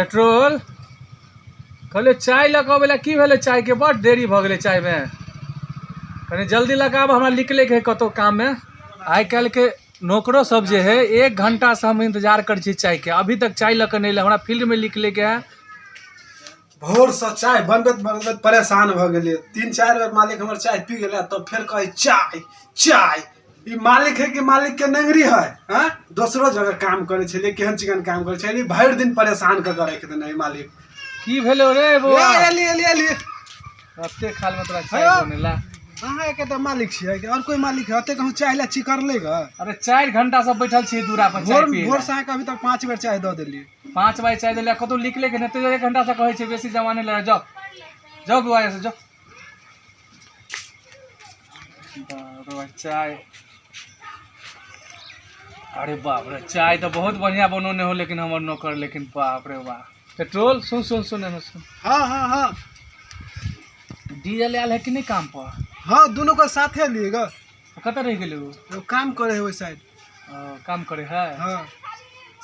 Petrol कहले चाय लगाबे की भेले चाय के बड़ देरी भ गेले चाय में कनी जल्दी लगाब हमरा निकले के है कतो काम में। आई कल के नौकरो सब जे है 1 घंटा से हम इंतजार कर छी चाय के अभी तक चाय लक नहीं हमरा फील्ड में निकले के है। भोर से चाय बनबैत बनबैत परेशान भ गेलिए 3-4 बेर मालिक हमर चाय पी गेला तो फिर कहे चाय चाय। ई मालिक है कि मालिक के नंगरी है हां दूसरो जगह काम करे छले केहन चिकन काम करे छले भर दिन परेशान क के रख देने मालिक। की भेलो रे बुआ ले रत्ते खाल में तोरा चाय बनेला अहाँ के त मालिक छियै कि और कोई मालिक हते कहूं चाय ला चिकर लेगा। अरे 4 घंटा से बैठल छी दूरा पर चाय पी भोर से अभी तक 5 बेर चाय द देलिए 5 बार चाय देले कतो निकले के नहीं 1 घंटा से कहे छे बेसी जमाने ले जाओ जाओ बुआ से जाओ बाबा चाय। अरे बाप रे चाय तो बहुत बढ़िया बनोने हो लेकिन हमर नौकर लेकिन बाप रे वाह। पेट्रोल सुन सुन सुन सुन हां डीजल आल है कि नहीं काम पर। हां दोनों को साथे लिएगा कतऽ रह गेले वो काम करे है वो साइड काम करे है। हां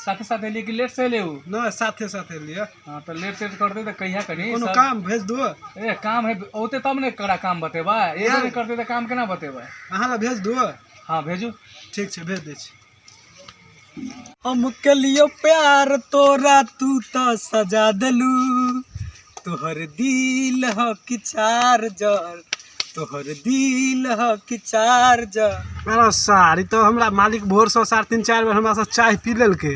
साथे साथे लिए कि लेट से ले ना साथे साथे लिए। हां तो लेट सेट कर दे तो कहिया करी कोनो काम भेज दो। ए काम है ओते तब ने करा काम बतेबा ए नहीं करते तो काम केना बतेबा अहाँ ला भेज दो। हां भेजू ठीक छे भेज दे छी। हम के लिए प्यार तोरा तू तो सजा देलू तोहर दिल ह कि चार्जर तोहर दिल ह कि चार्जर। अरे सारी तो हमरा मालिक भोर से 3-4 बेर हमरा से चाय पी लेल के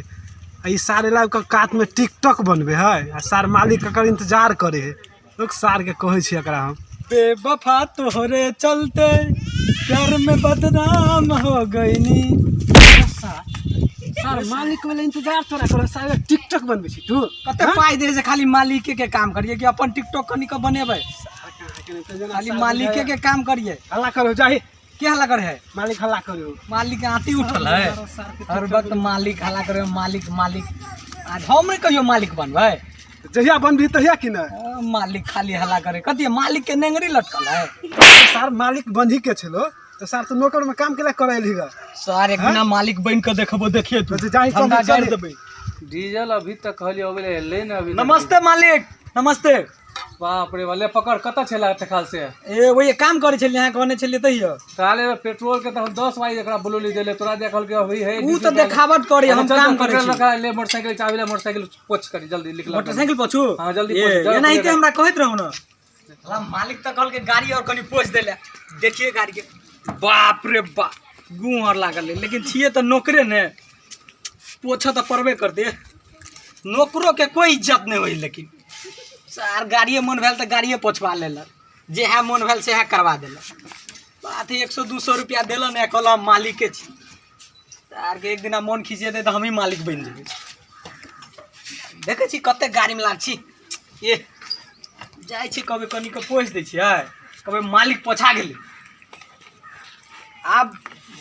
ई सारे लाइव का कात में टिकटॉक बनबे है आ सार मालिक का इंतजार करे है लोग सार के कहे छी एकरा हम बेवफा तोहरे चलते प्यार में बदनाम हो गईनी। सार मालिक वाला इंतजार तोरा करो सारे टिकटॉक बनबे छी तू कते पाई दे से खाली मालिक के काम करिए कि अपन टिकटॉक कनी का बनेबे खाली मालिक के काम करिए। हल्ला करो जाहि के हल्ला करे है मालिक हल्ला करो मालिक आती उठल है हर वक्त मालिक हल्ला करे मालिक मालिक आज हम नहीं कहियो मालिक बनबे जहिया बनबी तहिया कि ना मालिक खाली हल्ला करे कथी मालिक के नेंगरी लटकल है। सार मालिक बंधी के छलो तो सार तो नौकर में काम केला करैलीगा सार एक बिना मालिक बन के देखबो देखिए तू जाहि हम गाड़ देबे डीजल अभी तक कहली होबे ले ना अभी नमस्ते मालिक नमस्ते। बाप रे वाले पकड़ कत छला तखाल से ए वो काम करे छल यहां कहने छलिए तइयो ताले पेट्रोल के तो 10 बार एकरा बोलली देले तोरा देखल के होई है ऊ तो देखावट करे हम काम करे छी ले मोटरसाइकिल चाबी ले मोटरसाइकिल पोछ करी जल्दी निकल मोटरसाइकिल पोछू हां जल्दी पोछ ये नहीं ते हमरा कहत रहू ना हम मालिक तो कहल के गाड़ी और कनी पोछ देले देखिए गाड़ी के बाप रे बाप गुहर लागल लेकिन छिए तो नौकरे ने पोछा तो परबे कर दे नौकरों के कोई इज्जत नहीं होई लेकिन सार गाड़िए मन भेल तो गाड़िए पोछवा लेलक जे है मन भेल से है करवा देलक बात है 100-200 रुपया देलन है कहल हम मालिक के छी सार के एक दिन मन खींचे दे तो हम ही मालिक बन जेबे देखे छी कते गाड़ी में लाग छी ये जाय छी कभी कनी के पोछ दे छी है कभी मालिक पोछा गेले अब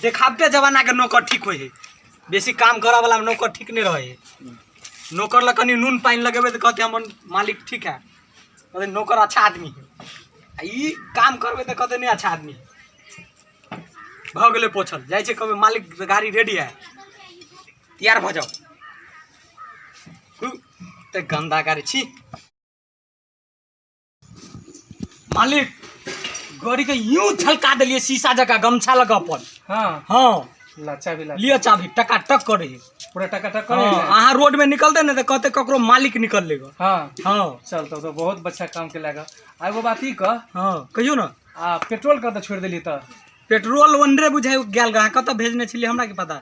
देखावटे जमाना के नौकर ठीक होय है बेसी काम करे वाला नौकर ठीक नहीं रहे है नौकर ला कनी नून पानी लगेबे तो कहते हमर मालिक ठीक है कहते नौकर अच्छा आदमी है ई काम करबे तो कहते नहीं अच्छा आदमी है भ गेले पोछल जाय छे कभी मालिक गाड़ी रेडी है तैयार भ जाओ ते गंदा गाड़ी छी मालिक गाड़ी के यूं छलका देलिए शीशा जगह गमछा लगा अपन। हां हां ला चाबी ला लियो चाबी टका टक करे पूरा टका टक करे अहाँ रोड में निकलते ना तो कहते ककरो मालिक निकल लेगा। हां हां चल तो बहुत अच्छा काम के लगा आ वो बात ही क हां कहियो ना आ पेट्रोल का तो छोड़ देली त पेट्रोल वनरे बुझाई गेल गा कत भेजने छली हमरा के पता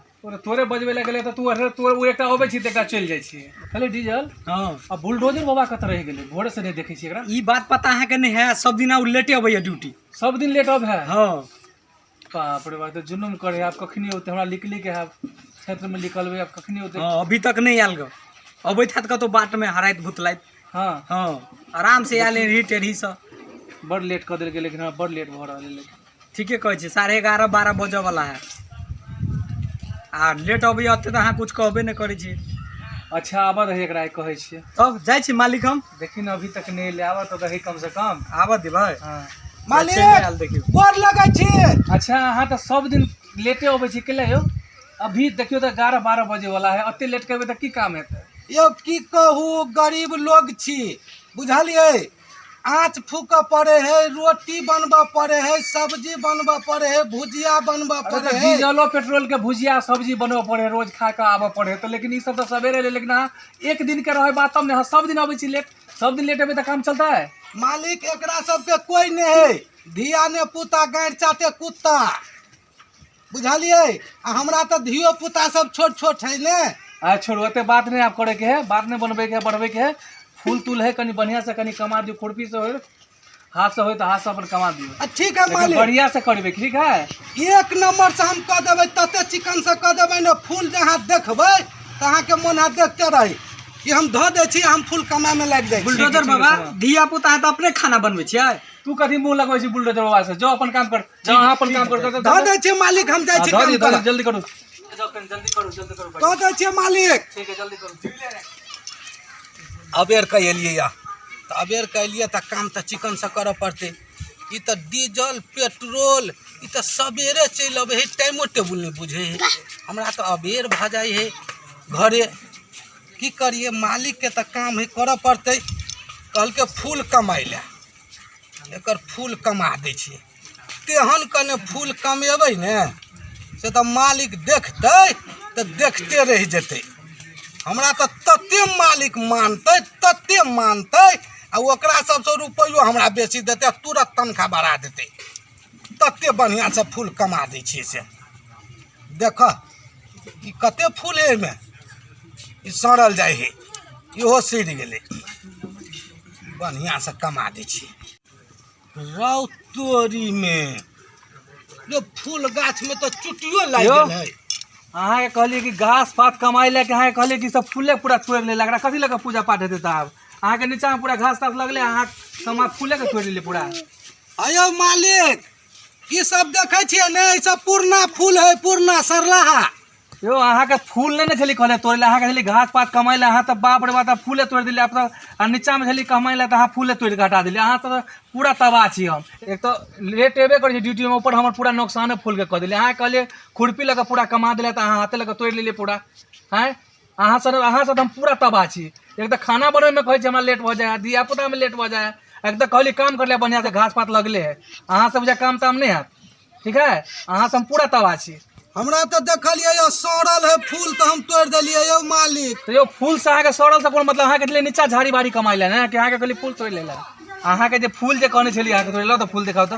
तोरे बजबे लगले त तू एकटा होबे छी त एकटा चल जाय छी खाली डीजल। हां अब बुलडोजर बाबा कत रह गेले भोरे से नहीं देखे छी एकरा ई बात पता है कि नहीं है सब दिन आ लेटे अबैया ड्यूटी सब दिन लेट अब है। हां बाप रे बाप तो जुलुम करे आप कखनी होते हमरा निकली के आप क्षेत्र में निकलबे आप कखनी होते। हां अभी तक नहीं आल ग अबैत हाथ कतो बाट में हराइत भुतलाइत। हां हां आराम से आले रही टेढ़ी से बड़ लेट कर देल के लेकिन हमरा बड़ लेट भ रहल लेकिन ठीके कहै छी 11:30-12 बजे वाला है आ लेट अबैया त अहाँ कुछ कहबे नहीं करै छी। अच्छा आबा रही एकरा कहै छी तब जाय छी मालिक हम देखिन अभी तक नहीं ले आवा तो रही कम से कम आबा देबै। हां मालिक बोर लगा छी। अच्छा अहाँ तो सब दिन लेटे अबै छी केले हो अभी देखियो तो 11-12 बजे वाला है अते लेट करबे तो की काम हेतै यो की कहू गरीब लोग छी बुझलिए। आँच फूक पड़े है, रोटी बनबा पड़े है, सब्जी बनबा पड़े है, भुजिया बनबा पड़े है। डीजलो पेट्रोल के भुजिया सब्जी बनबे पड़े, रोज खा के आबे पड़े। तो लेकिन ये सब तो सवेरे ले, लेकिन हाँ एक दिन के रहे बात तब नहीं, सब दिन अबै छी लेट, सब दिन लेट अबे तो काम चलता है। मालिक एकरा सबके कोई नहीं है, धिया ने पुता गाड़ चाटे कुत्ता बुझलिए। हमरा तो धियो पुता सब छोट छोट है ने। छोड़ ओते बात नहीं आप करे के है, बात नहीं बनबे के है, बढ़बे के है। फूल तूल है कनी बढ़िया से कनी कमा दियो, खुरपी से हो हाथ से हो तो हाथ से अपन कमा दियो। ठीक है मालिक, बढ़िया से करबे, ठीक है। एक नंबर से हम कह देबै, तते चिकन से कह देबै ने। फूल जहाँ देखबै तहाँ के मन हाथ देखते रही कि हम धो दे छी, हम फूल कमाए में लग जाए। बुलडोजर बाबा धिया पुता है तो अपने खाना बनबै छियै। तू कथी मुंह लगबै छी बुलडोजर बाबा से? जो अपन काम कर, जहाँ अपन काम कर धो दे छी मालिक, हम जाय छी काम करब। जल्दी करो, जल्दी करो, जल्दी करो, कह दे छी मालिक। ठीक है जल्दी करो। अबेर कह एलियै या तो अबेर कह एलियै तो काम तो चिकन से करे पड़ते। ई तो डीजल पेट्रोल ई तो सवेरे चल अबे है, टाइमो टेबुल नहीं बुझे है। हमरा तो अबेर भ जाए है घरे, की करिए मालिक के तो काम है करे पड़ते। कल के फूल कमाई ले, एकर फूल कमा दे छी। तेहन कने फूल कमेबै ने से तो मालिक देखते तो देखते रह जेते। हमरा तो तते मालिक मानते, तते मानते, आ ओकरा सबसे रुपयो हमरा बेसी देते, तुरंत तनख्वाह बढ़ा देते। तते बढ़िया से फूल कमा दै छियै से। देख ई कते फूल है में, ई सड़ल जाए है, इहो सड़ गेले। बढ़िया से कमा दै छियै। रौ तोरी में जो फूल गाछ में तो चुटियो लाग गेल है। अहाँ के कहलिए कि घास पात कमाई लेके अहाँ के कहलिए कि सब फूले पूरा तोड़ ले लग रहा, कथी लगे पूजा पाठ हेतै तब? अहाँ के नीचा में पूरा घास तास लगले, अहाँ समा फूले के तोड़ ले पूरा। अयो मालिक ई सब देखे छियै ने, ई सब पूर्णा फूल है, पूर्णा सरलाहा। यो अहाँ के फूल नहीं छली कहले तोड़ ले, अहाँ के छली घास पात कमाई ले, अहाँ तो बाप रे बाप फूले तोड़ दिले। आप तो नीचा में छली कमाई ले तो अहाँ फूले तोड़ के हटा दिले। अहाँ तो पूरा तबाह छी। हम एक तो लेट एबे कर ड्यूटी में, ऊपर हमर पूरा नुकसान फूल के कर दिले। अहाँ कहलिए खुरपी लगे पूरा कमा दिले तो अहाँ हाथे लगे तोड़ लेलिए पूरा। हैं अहाँ से हम पूरा तबाह छी। एक तो खाना बनवे में कहे हमरा लेट हो जाए, दिया पुता में लेट हो जाए। एक तो कहली काम कर ले बढ़िया से, घास पात लगले है, अहाँ सब काम ताम नहीं है, ठीक है। अहाँ से हम पूरा तबाह छी। हमरा तो देखलिए यो सड़ल है फूल तो हम तोड़ दिलिए यो मालिक। तो यो फूल से अहाँ के सड़ल से कोन मतलब? अहाँ के नीचा झाड़ी बाड़ी कमाई ले ना, कि अहाँ के कहली फूल तोड़ ले। अहाँ के जे फूल जे कहने छली अहाँ के तोड़ लो, तो फूल दिखाओ तो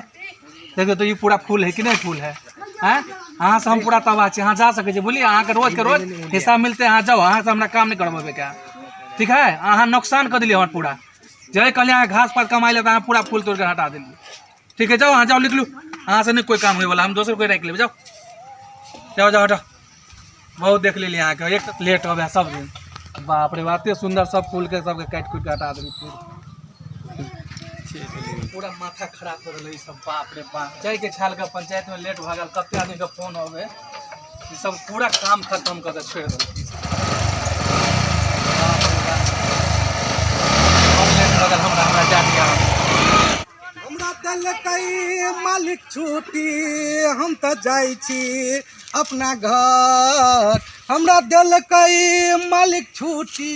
देखियो तो ये पूरा फूल है कि नहीं फूल है? हैं अहाँ से हम पूरा तबाह छी। अहाँ जा सके छी, बोलिए अहाँ के रोज के रोज हिसाब मिलते, अहाँ जाओ, अहाँ से हमरा काम नहीं करबे क्या, ठीक है। अहाँ नुकसान कर दिलिए हमारे पूरा। जय कहलिए अहाँ घास पात कमाई ले तो अहाँ पूरा फूल तोड़ के हटा दिलिए, ठीक है। जाओ अहाँ जाओ, लिख लू, अहाँ से नहीं कोई काम होए वाला, हम दोसर कोई रख लेब। जाओ जाओ जाओ, हटो। बहुत देख लेलिए अहाँ के, एक लेट हो गया सब दिन। बाप रे बाप, सुंदर सब फूल के सबके काट कूट के हटा देली पूरा माथा खराब कर रही सब। बाप रे बाप, जाय के छाल का पंचायत में लेट भागल, कते आदमी के फोन आवे, ये सब पूरा काम खत्म कर के छोड़ देलक। हमरा जा दिया, हमरा देलकै मालिक छुट्टी, हम तो जाय छी अपना घर। हमरा देलकै मालिक छुट्टी,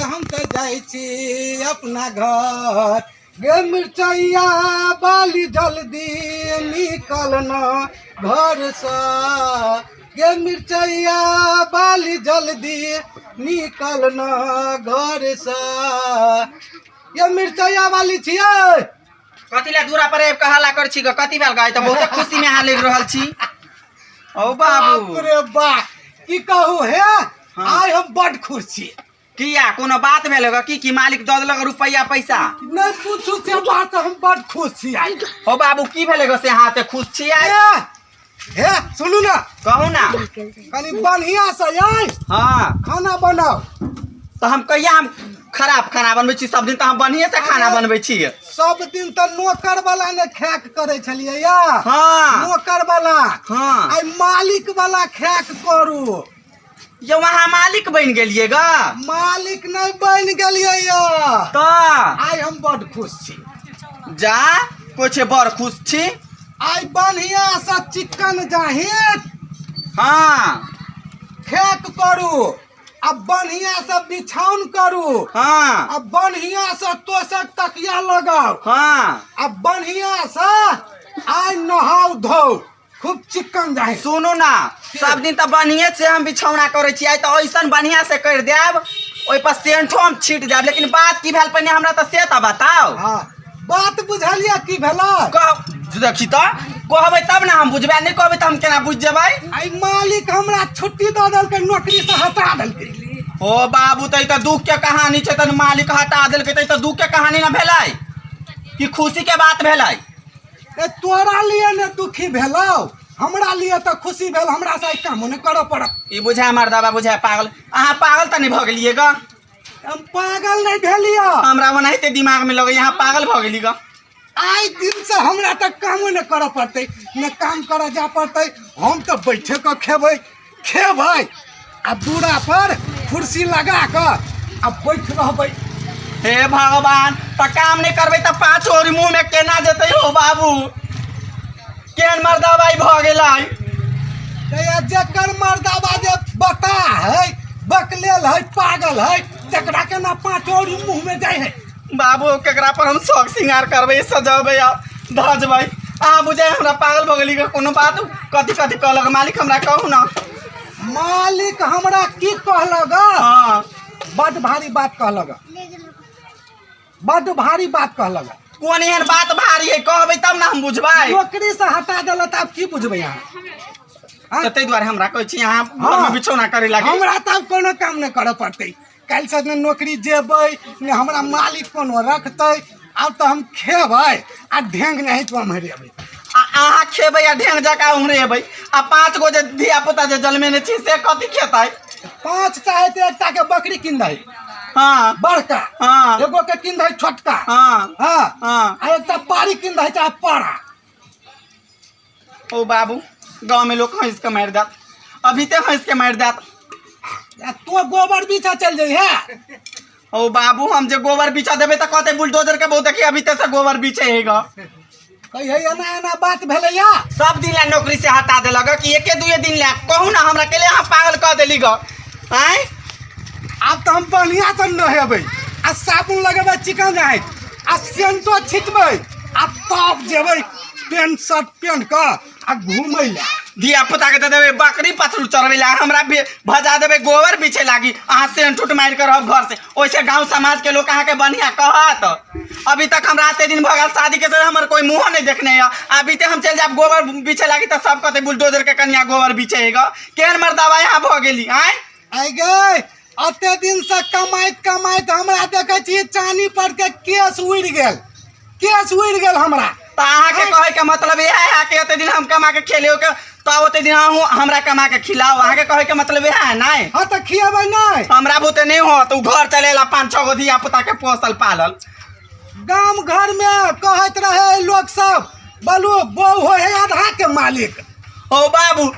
हम तो जाय छी अपना घर। गे मिर्चैया बाली जल्दी निकलना घर से, गे मिर्चैया बाली जल्दी निकलना घर से। ये मिर्चैया वाली छियै, कथी ला दूरा पर कहाला कर छी, कथी बाल गए तो बहुत खुशी में हाल रहल छी। ओ बाबू बाप रे बाप, की कहू है, आइ हम बड़ खुश छी। किया कोनो बात भेल की मालिक दऽ देलक रुपया पैसा? नहीं पूछू से बात, हम बड़ खुश छी। आई ओ बाबू की भेले गो से हाथ खुश छी? आई हे सुनू ना, कहू ना, कनी बढ़िया से आई हाँ खाना बनाओ। तो हम कहिया हम खराब खाना बनबै छी? सब दिन तो हम बढ़िया से खाना बनबै छी। सब दिन तो नौकर वाला ने खैक करे छलिए या। हाँ नौकर वाला, हाँ आई मालिक वाला खैक करू। ये वहाँ मालिक बन गेलिए गा? मालिक नहीं बन गेलिए या, तो आई हम बड़ खुश छी। जा कुछ बड़ खुश छी। आई बढ़िया से चिकन जाहिर हाँ खैक करू, अब बढ़िया से बिछाउन करू। हाँ अब बढ़िया से तोसक तकिया लगाओ। हाँ अब बढ़िया से आइ नहाउ धो खूब चिक्कन जाए। सुनू ना, सब दिन तो बढ़िया से हम बिछौना करे छियै, तो ऐसा बढ़िया से कर देब, ओहि पर सेंठो हम छीट देब। लेकिन बात की भेल पहिने हमरा तो से तो बताओ। हाँ बात बुझलिए की भेलै? देखी तो कहबै तब ना हम बुझबै, नहीं कहबै तो हम केना बुझ जेबै? आई मालिक हमरा छुट्टी दऽ देलकै, नौकरी से हटा देलकै। ओ बाबू तो दुख के कहानी छै, तो मालिक हटा देलकै, तो दुख के कहानी ना भेलै कि खुशी के बात भेलै? ए तोरा लिए ने दुखी भेलौ, हमरा लिए तो खुशी भेल। हमरा से काम नहीं करऽ पड़त। ई बुझाय मर्दाबा, बुझाय पागल। अहाँ पागल तो नहीं भ गेलिए ग? हम पागल नहीं भेलिए, हमरा ओनाहिते दिमाग में लगे यहाँ पागल भ गेली ग। आई दिन से हमरा तक काम न करऽ पड़तै, न काम करऽ जा पड़तै। हम तो बैठे के खेबै आ दूरा पर कुर्सी लगा के अब बैठ रहबै। हे भगवान, तो काम नहीं करबै तो 5 और मुंह में केना जेतै हो बाबू? केहन मर्दाबाई भ गेलै? जकर मर्दाबा जे बता है, बकलेल है, पागल है, तकरा के ना 5 और मुंह में जाय है। बाबू केकरा पर हम शौक श्रृंगार करबै, सजबै आ धजबै? अहाँ बुझाय हमरा पागल भ गेली ग। कोनो बात कथी कथी कहलक मालिक, हमरा कहू ना। मालिक हमरा की कहलक? हाँ बड़ भारी बात कहलक, बड़ भारी बात कहलक। कोन एहन बात भारी है, कहबै तब ना हम बुझबै। नौकरी से हटा देलक, अब की बुझबै यहाँ? तो ताहि दुआरे हमरा कहै छी यहाँ हाँ। बिछौना करे लागी। हमरा तब कोनो काम नहीं करऽ पड़तै। कल से ने नौकरी जेबै, ने हमरा मालिक कोनो रखतै। अब तो हम खेबै आ ढेंग नहीं तो हम हेरेबै। अहाँ खेबै आ ढेंग जका उमरेबै, आ 5 गो जे धिया पुता जे जन्मेने छी से कथी खेतै? 5 चाहे तो एकटा के बकरी किन दे हाँ बड़का, हाँ एगो के किन दे छोटका, हाँ हाँ हाँ। आ एकटा पारी किन दे चाहे पारा। ओ बाबू, गाँव में लोग हंस के मार देत, अभी ते हंस के मार देत। तो गोबर बीछा चल जाइ है। ओ बाबू, हम जे गोबर बिछा देबै तो कहते बुलडोजर के बहुत देखिए अभी ते से गोबर बिछे हैगा। कहिए एना एना बात भेलैया। सब दिन ला नौकरी से हटा देलक कि एके दुए दिन ला? कहू ना हमरा के लिए अहाँ पागल कह देली ग। आय अब तो हम बढ़िया से नहेबै आ साबुन लगेबै, चिकन जाए आ सेंटो छिटबै आ तब जेबै पेंट शर्ट पहन के आ घूमै ला। धिया पुता के दे देबै बकरी पतलू चरबै ला, हमरा भजा देबै गोबर बिछे लागी। अहाँ सेंट उठ मार के रहब घर से, ओइसे गांव समाज के लोग अहाँ के बढ़िया कहत। अभी तक हमरा आते दिन भगल शादी के, हमर कोई मुंह नहीं देखने है। अभी ते हम चल जाब गोबर बिछे लागी तो सब कहते बुलडोजर के कन्या गोबर बिछेगा। केहन मर्दावा यहाँ भ गेली? आय आई गए अते दिन से कमाइत कमाइत हमरा देखे छी चानी पर के केस उड़ गेल, केस उड़ गेल हमरा। तो अहाँ के कहे के मतलब यह है कि ओते दिन हम कमा के खेलियो के, तो ओते दिन अहूँ हमरा कमा के खिलाओ। अहाँ के कहे के मतलब यह है? नहीं हाँ तो खियाबै नहीं। हमरा बुते नहीं हो तो घर चलेला 5-6 गो धिया पुता के पोसल पालल। गांव घर में कहत रहे लोग सब, बोलू बहू है आधा के मालिक। ओ बाबू,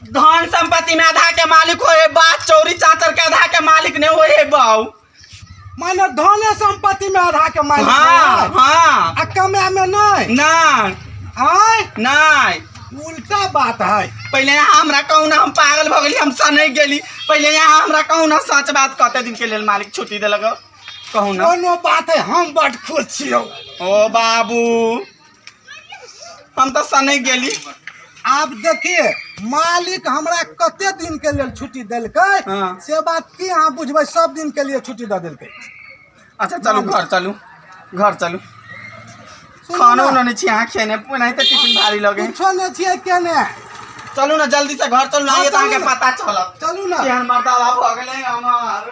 धन संपत्ति में आधा के मालिक हो, बात चोरी चाचर के आधा के मालिक नहीं हो बाऊ। माने धने संपत्ति में आधा के मालिक। हाँ हाँ। आ कमे में नहीं। नहीं आय नहीं, उल्टा बात है। पहले यहाँ हमरा कहू ना, हम पागल भ गेली, हम सनक गेली। पहले यहाँ हमरा कहू ना सच बात, कते दिन के लेल मालिक छुट्टी देलक कहू ना। कोनो बात है, हम बड़ खुश छियो। ओ बाबू, हम तो सनक गेली। आप देखिए मालिक हमरा कते दिन के लिए छुट्टी देलकै, हाँ। से बात की अहाँ बुझबै? सब दिन के लिए छुट्टी दे देलकै। अच्छा चलू घर चलू, घर चलू। खाना उना नहीं छी अहाँ खेने, नहीं तो टिफिन भारी लगे। कुछो नहीं छियै केने। चलू ना जल्दी से घर चलू ना, ये तो अहाँ के पता चलत। चलू ना। केहन मर्दावा भ गेलै हमर।